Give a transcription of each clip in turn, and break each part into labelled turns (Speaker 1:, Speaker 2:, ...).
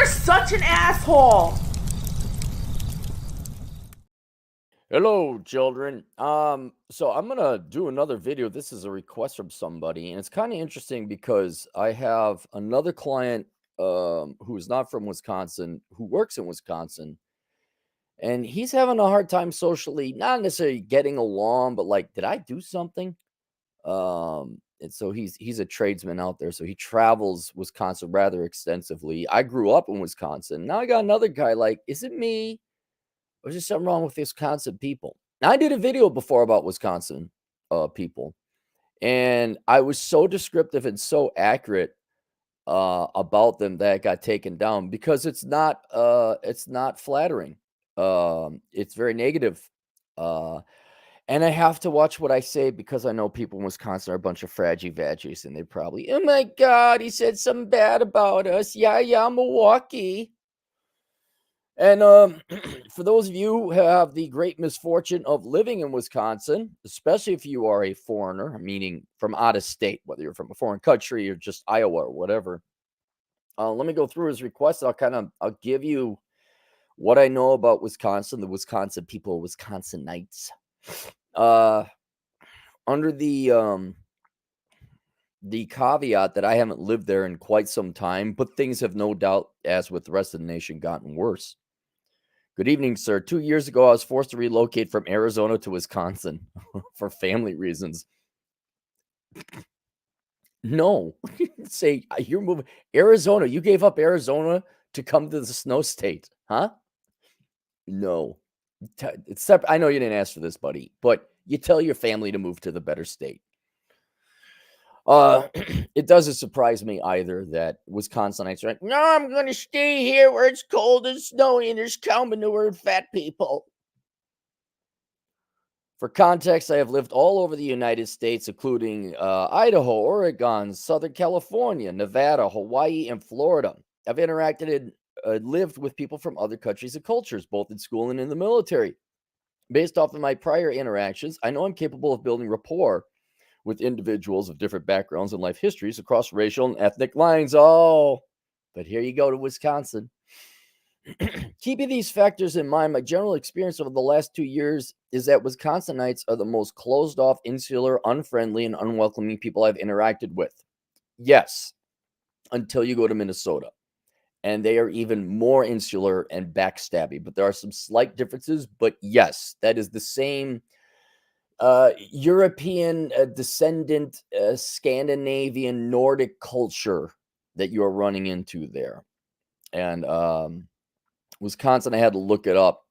Speaker 1: such an asshole!
Speaker 2: Hello, children. So I'm gonna do another video. This is a request from somebody, and it's kind of interesting because I have another client who is not from Wisconsin, who works in Wisconsin, and he's having a hard time socially, not necessarily getting along, but like, did I do something? And so he's a tradesman out there, so he travels Wisconsin rather extensively. I grew up in Wisconsin. Now I got another guy, like, is it me? Or is there something wrong with Wisconsin people? Now, I did a video before about Wisconsin people, and I was so descriptive and so accurate about them that it got taken down because it's not flattering. It's very negative. Uh, and I have to watch what I say because I know people in Wisconsin are a bunch of fraggy vaggies, and they probably, oh my God, he said something bad about us. Yeah, yeah, Milwaukee. And for those of you who have the great misfortune of living in Wisconsin, especially if you are a foreigner, meaning from out of state, whether you're from a foreign country or just Iowa or whatever, let me go through his request. I'll give you what I know about Wisconsin, the Wisconsin people, Wisconsinites. Uh, Under the caveat that I haven't lived there in quite some time, but things have no doubt, as with the rest of the nation, gotten worse. Good evening, sir. 2 years ago, I was forced to relocate from Arizona to Wisconsin for family reasons. No, say you're moving Arizona. You gave up Arizona to come to the snow state, huh? No. Except I know you didn't ask for this, buddy, but you tell your family to move to the better state. It doesn't surprise me either that Wisconsinites are like, no, I'm going to stay here where it's cold and snowy and there's cow manure and fat people. For context, I have lived all over the United States, including Idaho, Oregon, Southern California, Nevada, Hawaii, and Florida. I've interacted and lived with people from other countries and cultures, both in school and in the military. Based off of my prior interactions, I know I'm capable of building rapport with individuals of different backgrounds and life histories across racial and ethnic lines. Oh, but here you go to Wisconsin. Keeping these factors in mind, my general experience over the last 2 years is that Wisconsinites are the most closed off, insular, unfriendly, and unwelcoming people I've interacted with. Yes, until you go to Minnesota. And they are even more insular and backstabby. But there are some slight differences. But yes, that is the same European descendant, Scandinavian, Nordic culture that you are running into there. And Wisconsin, I had to look it up.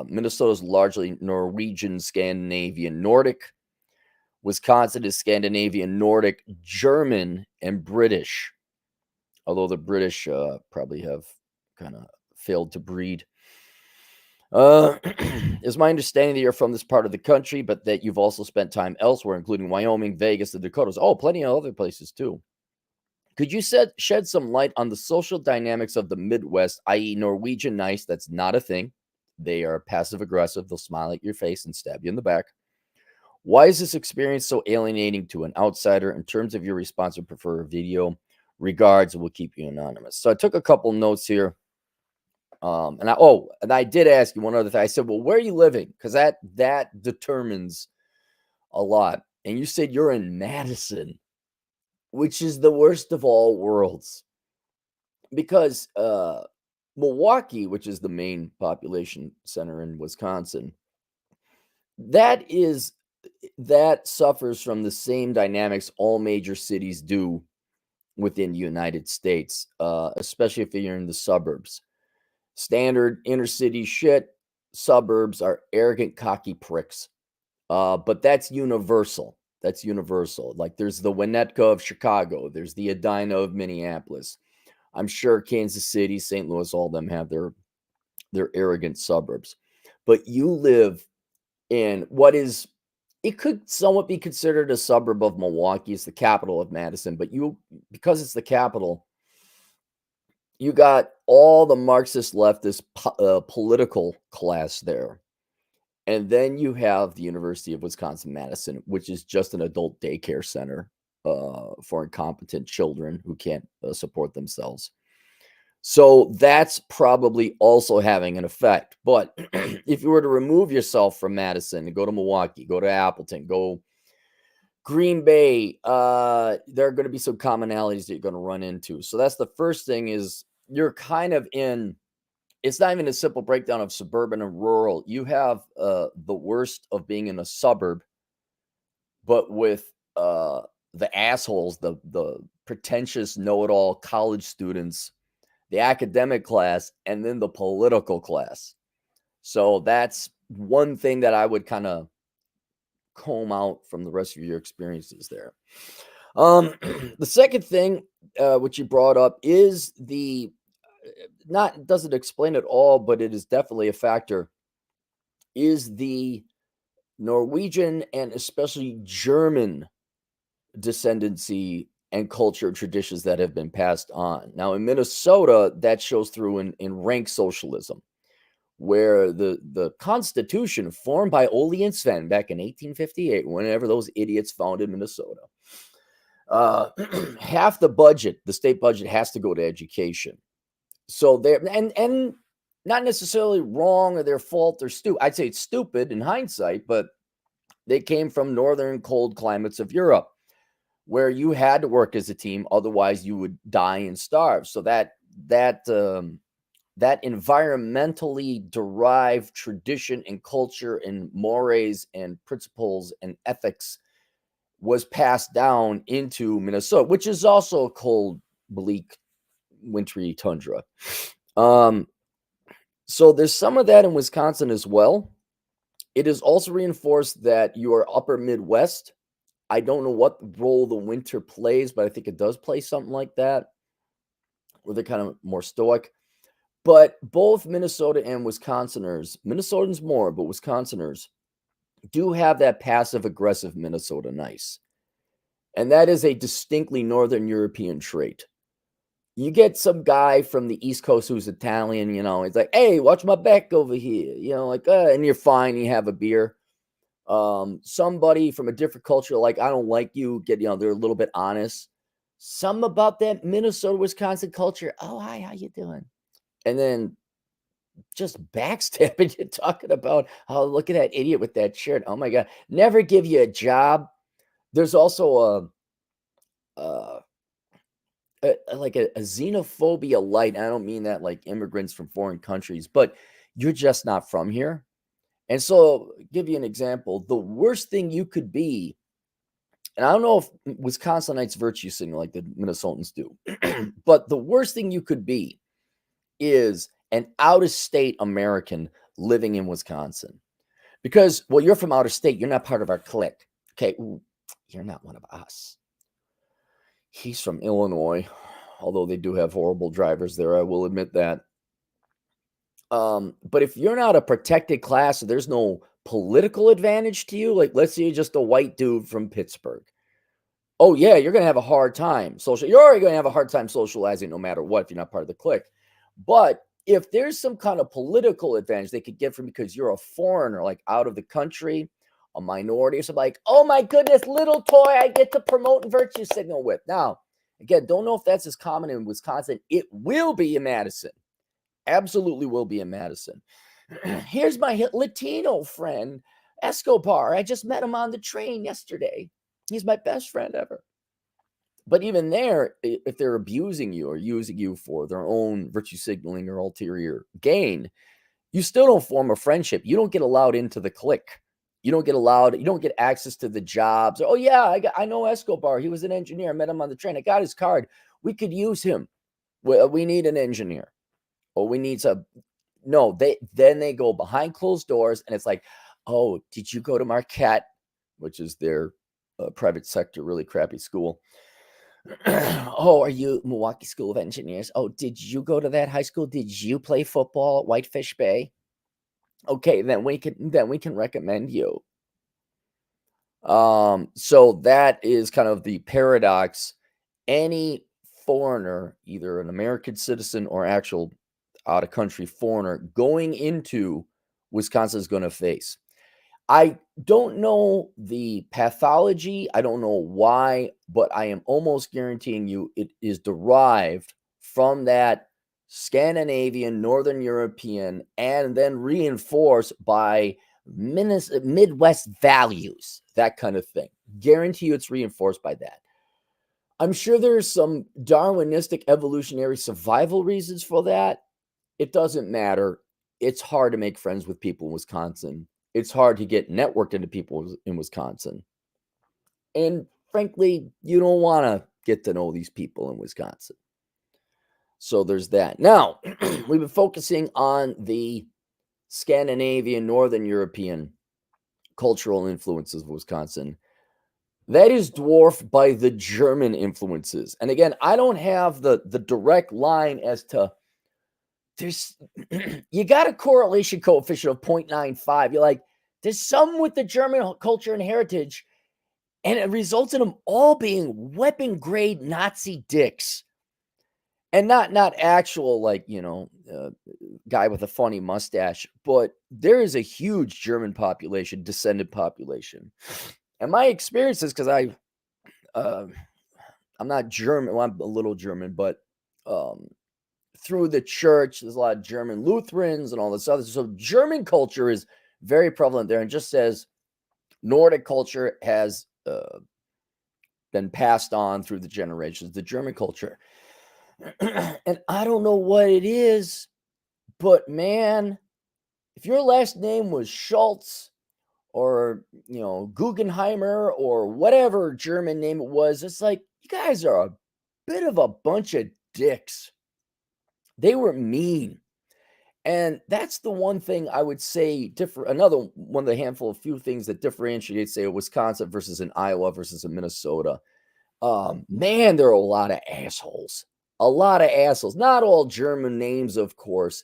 Speaker 2: Minnesota is largely Norwegian, Scandinavian, Nordic. Wisconsin is Scandinavian, Nordic, German, and British. Although the British probably have kind of failed to breed. It's my understanding that you're from this part of the country, but that you've also spent time elsewhere, including Wyoming, Vegas, the Dakotas. Oh, plenty of other places too. Could you shed some light on the social dynamics of the Midwest, i.e., Norwegian nice? That's not a thing. They are passive aggressive. They'll smile at your face and stab you in the back. Why is this experience so alienating to an outsider? In terms of your response, I prefer a video. Regards, we'll keep you anonymous. So I took a couple notes here. And I did ask you one other thing. I said, well, where are you living? Because that determines a lot. And you said you're in Madison, which is the worst of all worlds. Because Milwaukee, which is the main population center in Wisconsin, that suffers from the same dynamics all major cities do within the United States, especially if you're in the suburbs. Standard inner city shit. Suburbs are arrogant, cocky pricks. But that's universal. That's universal. Like there's the Winnetka of Chicago. There's the Edina of Minneapolis. I'm sure Kansas City, St. Louis, all of them have their arrogant suburbs. But you live in what is, it could somewhat be considered a suburb of Milwaukee. It's the capital of Madison. But because it's the capital, you got all the Marxist leftist political class there. And then you have the University of Wisconsin-Madison, which is just an adult daycare center for incompetent children who can't support themselves. So that's probably also having an effect. But if you were to remove yourself from Madison and go to Milwaukee, go to Appleton, go Green Bay, there are going to be some commonalities that you're going to run into. So that's the first thing is you're kind of in, it's not even a simple breakdown of suburban and rural. You have the worst of being in a suburb, but with the assholes, the pretentious know-it-all college students, the academic class, and then the political class. So that's one thing that I would kind of comb out from the rest of your experiences there. The second thing, which you brought up, is the not doesn't explain it all, but it is definitely a factor. Is the Norwegian and especially German descendancy and culture traditions that have been passed on. Now in Minnesota, that shows through in rank socialism, where the Constitution formed by Ole and Sven back in 1858, whenever those idiots founded Minnesota, half the budget, the state budget, has to go to education. So they're and not necessarily wrong or their fault or stupid. I'd say it's stupid in hindsight, but they came from northern cold climates of Europe, where you had to work as a team, otherwise you would die and starve. So that environmentally derived tradition and culture and mores and principles and ethics was passed down into Minnesota, which is also a cold, bleak, wintry tundra. So there's some of that in Wisconsin as well. It is also reinforced that you are upper Midwest. I don't know what role the winter plays, but I think it does play something like that, where they're kind of more stoic. But both Minnesota and Wisconsiners, Minnesotans more, but Wisconsiners do have that passive aggressive Minnesota nice. And that is a distinctly Northern European trait. You get some guy from the East Coast who's Italian, it's like, hey, watch my back over here, and you're fine, you have a beer. Somebody from a different culture, like, I don't like you, they're a little bit honest. Some about that Minnesota, Wisconsin culture. Oh, hi, how you doing? And then just backstabbing you, talking about, oh, look at that idiot with that shirt. Oh my God, never give you a job. There's also like a xenophobia light. I don't mean that like immigrants from foreign countries, but you're just not from here. And so, give you an example, the worst thing you could be, and I don't know if Wisconsinites virtue signal like the Minnesotans do, but the worst thing you could be is an out-of-state American living in Wisconsin. Because, well, you're from outer state, you're not part of our clique. Okay, ooh, you're not one of us. He's from Illinois, although they do have horrible drivers there, I will admit that. But if you're not a protected class, there's no political advantage to you. Like, let's say you're just a white dude from Pittsburgh. Oh yeah, you're gonna have a hard time social. You're already gonna have a hard time socializing, no matter what, if you're not part of the clique. But if there's some kind of political advantage they could get from because you're a foreigner, like out of the country, a minority, or something, like, oh my goodness, little toy I get to promote and virtue signal with. Now, again, don't know if that's as common in Wisconsin. It will be in Madison. Absolutely will be in Madison. Here's my Latino friend, Escobar. I just met him on the train yesterday. He's my best friend ever. But even there, if they're abusing you or using you for their own virtue signaling or ulterior gain, you still don't form a friendship. You don't get allowed into the clique. You don't get access to the jobs. Oh yeah, I know Escobar. He was an engineer. I met him on the train. I got his card. We could use him. We need an engineer. Or we need to. No, they go behind closed doors and it's like, oh, did you go to Marquette, which is their private sector, really crappy school? Oh, are you Milwaukee School of Engineers? Oh, did you go to that high school? Did you play football at Whitefish Bay? Okay, then we can recommend you. So that is kind of the paradox. Any foreigner, either an American citizen or actual out of country foreigner going into Wisconsin is going to face. I don't know the pathology. I don't know why, but I am almost guaranteeing you it is derived from that Scandinavian, Northern European, and then reinforced by Midwest values, that kind of thing. Guarantee you it's reinforced by that. I'm sure there's some Darwinistic evolutionary survival reasons for that. It doesn't matter. It's hard to make friends with people in Wisconsin. It's hard to get networked into people in Wisconsin. And frankly, you don't want to get to know these people in Wisconsin. So there's that. Now, we've been focusing on the Scandinavian, Northern European cultural influences of Wisconsin. That is dwarfed by the German influences. And again, I don't have the direct line as to there's you got a correlation coefficient of 0.95. You're like, there's some with the German culture and heritage, and it results in them all being weapon grade Nazi dicks. And not actual, like, guy with a funny mustache, but there is a huge German population, descendant population. And my experience is because I'm not German. Well, I'm a little German, but through the church, there's a lot of German Lutherans and all this other. So German culture is very prevalent there, and just as Nordic culture has been passed on through the generations, the German culture. And I don't know what it is, but man, if your last name was Schultz or, Guggenheimer or whatever German name it was, it's like, you guys are a bit of a bunch of dicks. They were mean. And that's the one thing I would say another one of the handful of few things that differentiates, say, a Wisconsin versus an Iowa versus a Minnesota. Man, there are a lot of assholes. A lot of assholes. Not all German names, of course,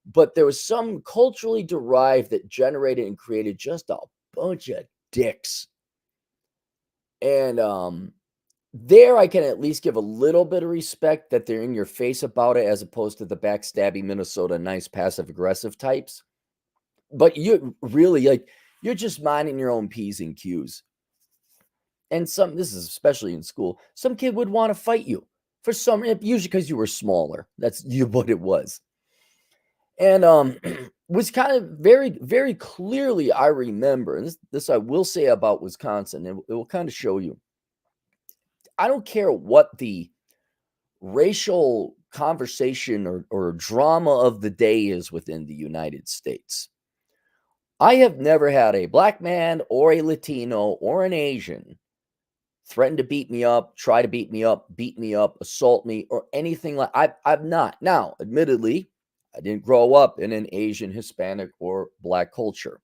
Speaker 2: but there was some culturally derived that generated and created just a bunch of dicks. And there I can at least give a little bit of respect that they're in your face about it, as opposed to the backstabby Minnesota nice passive aggressive types. But you really, like, you're just minding your own P's and Q's. And this is especially in school, some kid would want to fight you for some, usually because you were smaller. That's what it was. And was kind of very, very clearly, I remember, and this I will say about Wisconsin, and it will kind of show you. I don't care what the racial conversation or drama of the day is within the United States. I have never had a black man or a Latino or an Asian threaten to beat me up, try to beat me up, assault me, or anything like. I've not. Now, admittedly, I didn't grow up in an Asian, Hispanic, or black culture.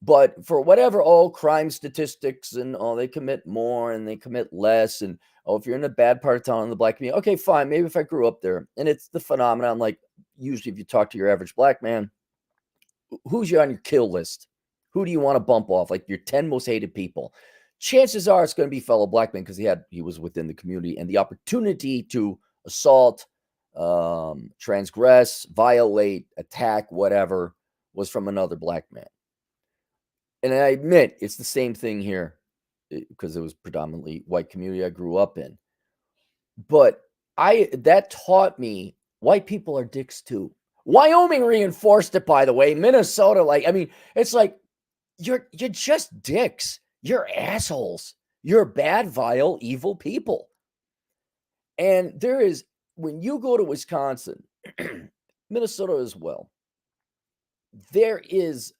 Speaker 2: But for whatever, crime statistics and they commit more and they commit less. And if you're in a bad part of town in the black community, okay, fine. Maybe if I grew up there. And it's the phenomenon, like, usually if you talk to your average black man, who's on your kill list? Who do you want to bump off? Like your 10 most hated people. Chances are it's going to be fellow black men because he was within the community, and the opportunity to assault, transgress, violate, attack, whatever, was from another black man. And I admit it's the same thing here because it was predominantly white community I grew up in. But that taught me white people are dicks too. Wyoming reinforced it, by the way. Minnesota, it's like you're just dicks. You're assholes. You're bad, vile, evil people. And when you go to Wisconsin, Minnesota as well, there is,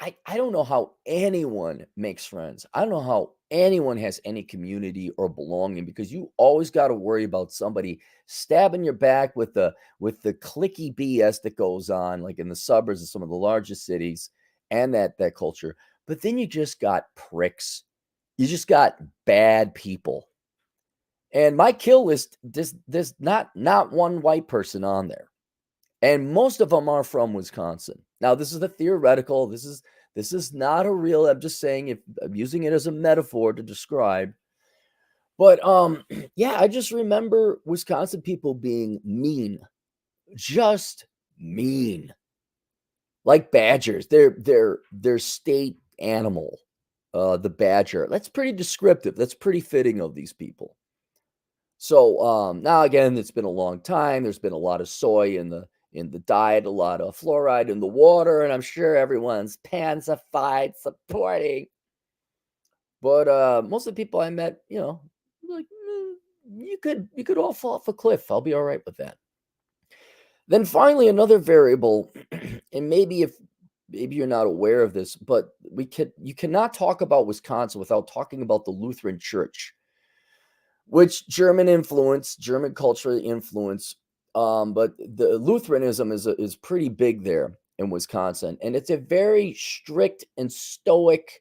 Speaker 2: I don't know how anyone makes friends. I don't know how anyone has any community or belonging, because you always got to worry about somebody stabbing your back with the clicky BS that goes on, like in the suburbs of some of the largest cities, and that culture. But then you just got pricks. You just got bad people. And my kill list, there's not one white person on there. And most of them are from Wisconsin. Now, this is the theoretical. This is not a real. I'm just saying, if I'm using it as a metaphor to describe. But yeah, I just remember Wisconsin people being mean, just mean, like badgers. They're state animal, the badger. That's pretty descriptive. That's pretty fitting of these people. So now again, it's been a long time. There's been a lot of soy in the diet, a lot of fluoride in the water, and I'm sure everyone's pansified supporting. But most of the people I met, like you could all fall off a cliff. I'll be all right with that. Then finally, another variable, and maybe you're not aware of this, but you cannot talk about Wisconsin without talking about the Lutheran Church, which German influence, German cultural influence. But the Lutheranism is pretty big there in Wisconsin, and it's a very strict and stoic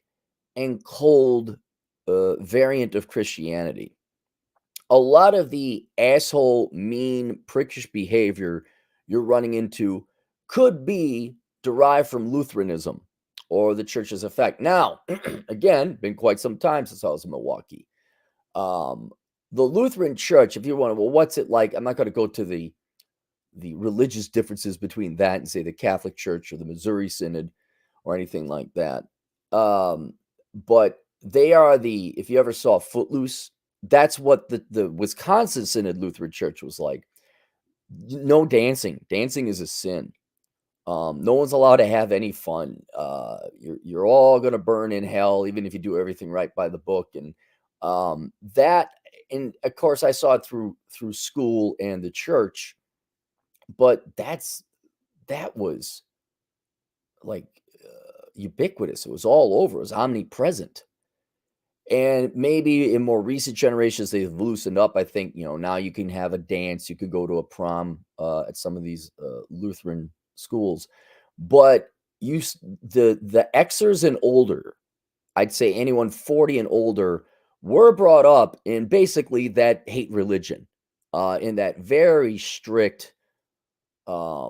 Speaker 2: and cold variant of Christianity. A lot of the asshole, mean, prickish behavior you're running into could be derived from Lutheranism or the church's effect. Now, again, been quite some time since I was in Milwaukee. Um, the Lutheran Church, if you want to, well, what's it like? I'm not going to go to the religious differences between that and say the Catholic Church or the Missouri Synod or anything like that. But they are if you ever saw Footloose, that's what the Wisconsin Synod Lutheran Church was like. No dancing. Dancing is a sin. No one's allowed to have any fun. You're all gonna burn in hell, even if you do everything right by the book. And that, and of course, I saw it through school and the church, but that was like ubiquitous. It was all over. It was omnipresent. And maybe in more recent generations, they've loosened up. I think, now you can have a dance. You could go to a prom at some of these Lutheran schools. But the Xers and older, I'd say anyone 40 and older, were brought up in basically that hate religion, in that very strict, I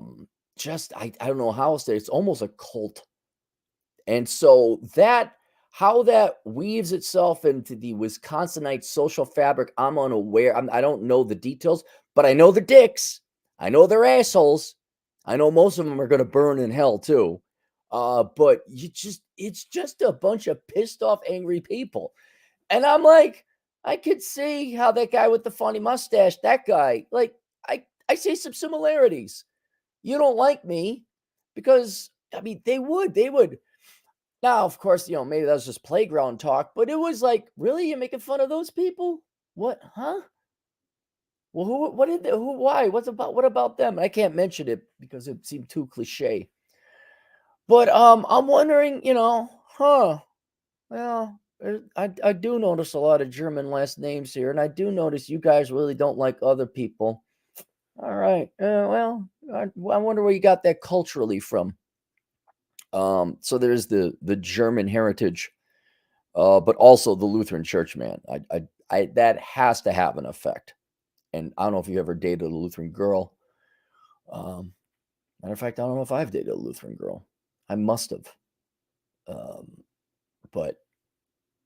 Speaker 2: don't know how else to, it's almost a cult. And so how that weaves itself into the Wisconsinite social fabric, I'm unaware. I don't know the details, but I know the dicks. I know they're assholes. I know most of them are going to burn in hell too. But it's just a bunch of pissed off, angry people. And I'm like, I could see how that guy with the funny mustache, that guy, like, I see some similarities. You don't like me because, I mean, they would. Now, of course, maybe that was just playground talk, but it was like, really? You're making fun of those people? What? Huh? Well, what did they, who, why? What about them? I can't mention it because it seemed too cliche. But I'm wondering, huh? Well, I do notice a lot of German last names here, and I do notice you guys really don't like other people. All right. Well, I wonder where you got that culturally from. So there's the German heritage, but also the Lutheran Church, man. I that has to have an effect. And I don't know if you ever dated a Lutheran girl. Um, Matter of fact, I don't know if I've dated a Lutheran girl. I must have. Um, but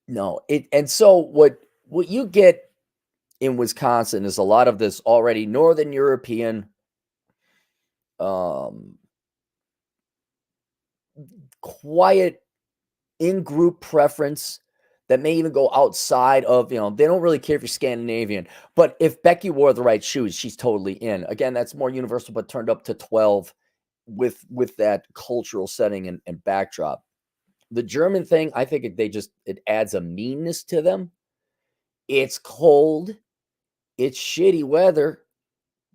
Speaker 2: no, and so what you get in Wisconsin is a lot of this already Northern European, um, quiet in-group preference that may even go outside of, they don't really care if you're Scandinavian, but if Becky wore the right shoes, she's totally in. Again, that's more universal, but turned up to 12 with that cultural setting and backdrop. The German thing, I think it adds a meanness to them. It's cold, it's shitty weather.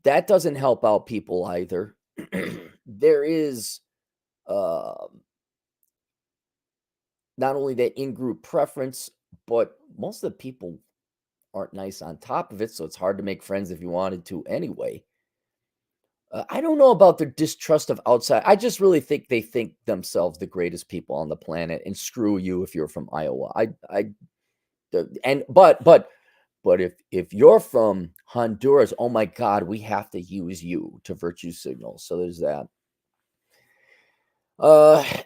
Speaker 2: That doesn't help out people either. There is um not only that in-group preference, but most of the people aren't nice on top of it, so it's hard to make friends if you wanted to anyway. I don't know about their distrust of outside. I just really think they think themselves the greatest people on the planet, and screw you if you're from Iowa. And but if you're from Honduras, oh my God, we have to use you to virtue signal. So there's that.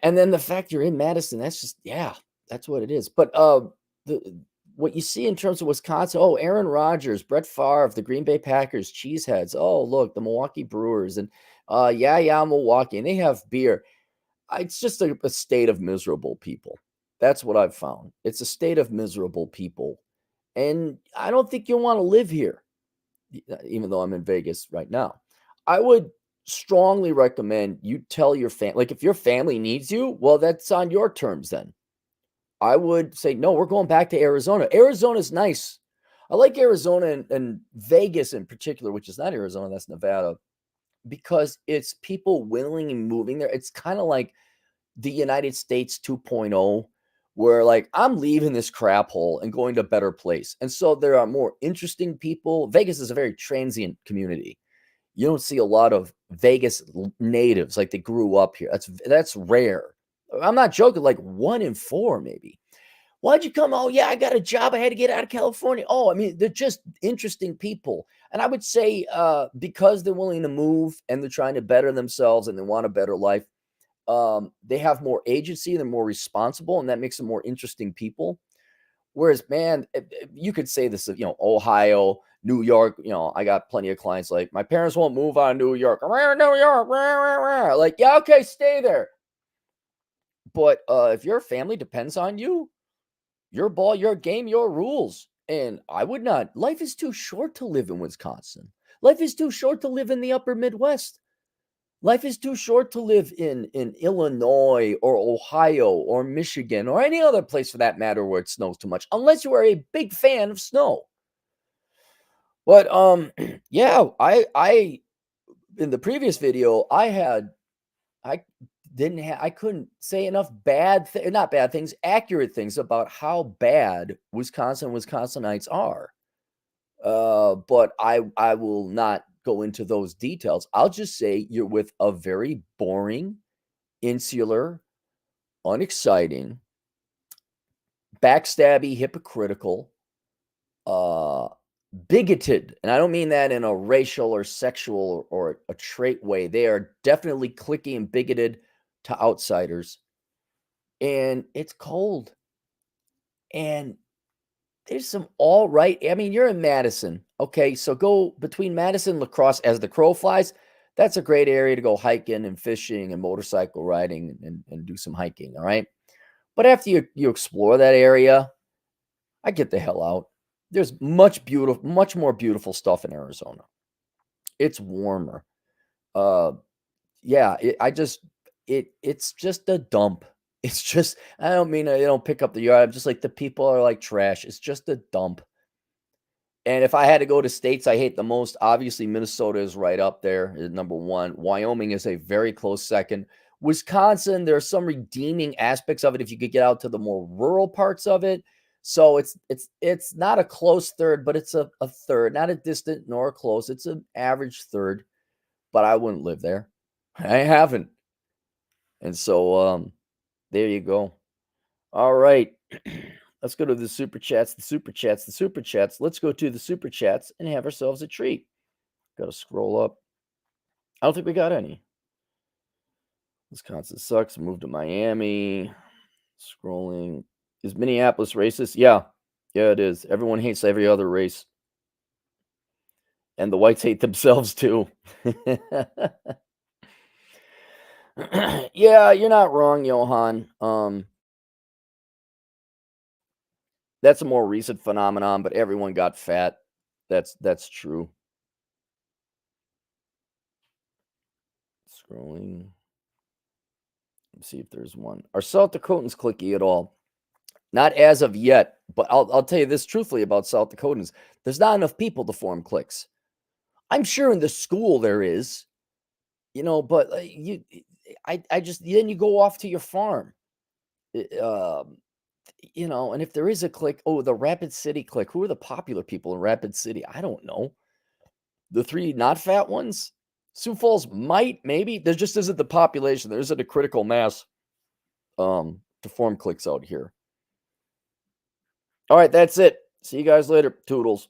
Speaker 2: And then the fact you're in Madison, that's just, yeah, that's what it is. But the what you see in terms of Wisconsin, oh, Aaron Rodgers, Brett Favre, the Green Bay Packers, Cheeseheads. Oh, look, the Milwaukee Brewers, and yeah, Milwaukee, and they have beer. It's just a state of miserable people. That's what I've found. It's a state of miserable people, and I don't think you'll want to live here. even though I'm in Vegas right now. I would strongly recommend you tell your family, like if your family needs you, well, that's on your terms then. I would say, no, we're going back to Arizona. Arizona's nice. I like Arizona and Vegas in particular, which is not Arizona, that's Nevada, because it's people willingly moving there. It's kind of like the United States 2.0, where like I'm leaving this crap hole and going to a better place. And so there are more interesting people. Vegas is a very transient community. You don't see a lot of Vegas natives like they grew up here. That's rare. I'm not joking, like 1 in 4 maybe. Why'd you come? Oh, yeah, I got a job. I had to get out of California. Oh, I mean, they're just interesting people. And I would say because they're willing to move and they're trying to better themselves and they want a better life, they have more agency, they're more responsible, and that makes them more interesting people. Whereas, man, you could say this of, Ohio, New York, I got plenty of clients like, my parents won't move out of New York. New York. Like, yeah, okay, stay there. But if your family depends on you, your ball, your game, your rules. And I would not. Life is too short to live in Wisconsin. Life is too short to live in the upper Midwest. Life is too short to live in Illinois or Ohio or Michigan or any other place for that matter where it snows too much, unless you are a big fan of snow. But yeah, I in the previous video I I couldn't say enough not bad things, accurate things about how bad Wisconsinites are. But I will not go into those details. I'll just say you're with a very boring, insular, unexciting, backstabby, hypocritical, uh, bigoted, and I don't mean that in a racial or sexual or a trait way. They are definitely cliquey and bigoted to outsiders, and it's cold. And there's some all right. I mean, you're in Madison. Okay, so go between Madison and La Crosse as the crow flies. That's a great area to go hiking and fishing and motorcycle riding and do some hiking. All right. But after you explore that area, I get the hell out. There's much more beautiful stuff in Arizona. It's warmer. Uh yeah, it's just a dump. It's just I don't mean I don't pick up the yard. I'm just like the people are like trash. It's just a dump. And if I had to go to states I hate the most, obviously Minnesota is right up there at number 1. Wyoming is a very close second. Wisconsin, there are some redeeming aspects of it if you could get out to the more rural parts of it. So it's not a close third, but it's a third, not a distant nor a close. It's an average third, but I wouldn't live there. I haven't. And so there you go. All right. Let's go to the super chats, the super chats, the super chats. Let's go to the super chats and have ourselves a treat. Got to scroll up. I don't think we got any. Wisconsin sucks. Move to Miami. Scrolling. Is Minneapolis racist? Yeah. Yeah, it is. Everyone hates every other race. And the whites hate themselves too. Yeah, you're not wrong, Johan. That's a more recent phenomenon, but everyone got fat. That's true. Scrolling. Let's see if there's one. Are South Dakotans cliquey at all? Not as of yet, but I'll tell you this truthfully about South Dakotans. There's not enough people to form cliques. I'm sure in the school there is, but I just then you go off to your farm, and if there is a clique, the Rapid City clique. Who are the popular people in Rapid City? I don't know. The 3 not fat ones. Sioux Falls might, maybe. There just isn't the population. There isn't a critical mass to form cliques out here. All right, that's it. See you guys later. Toodles.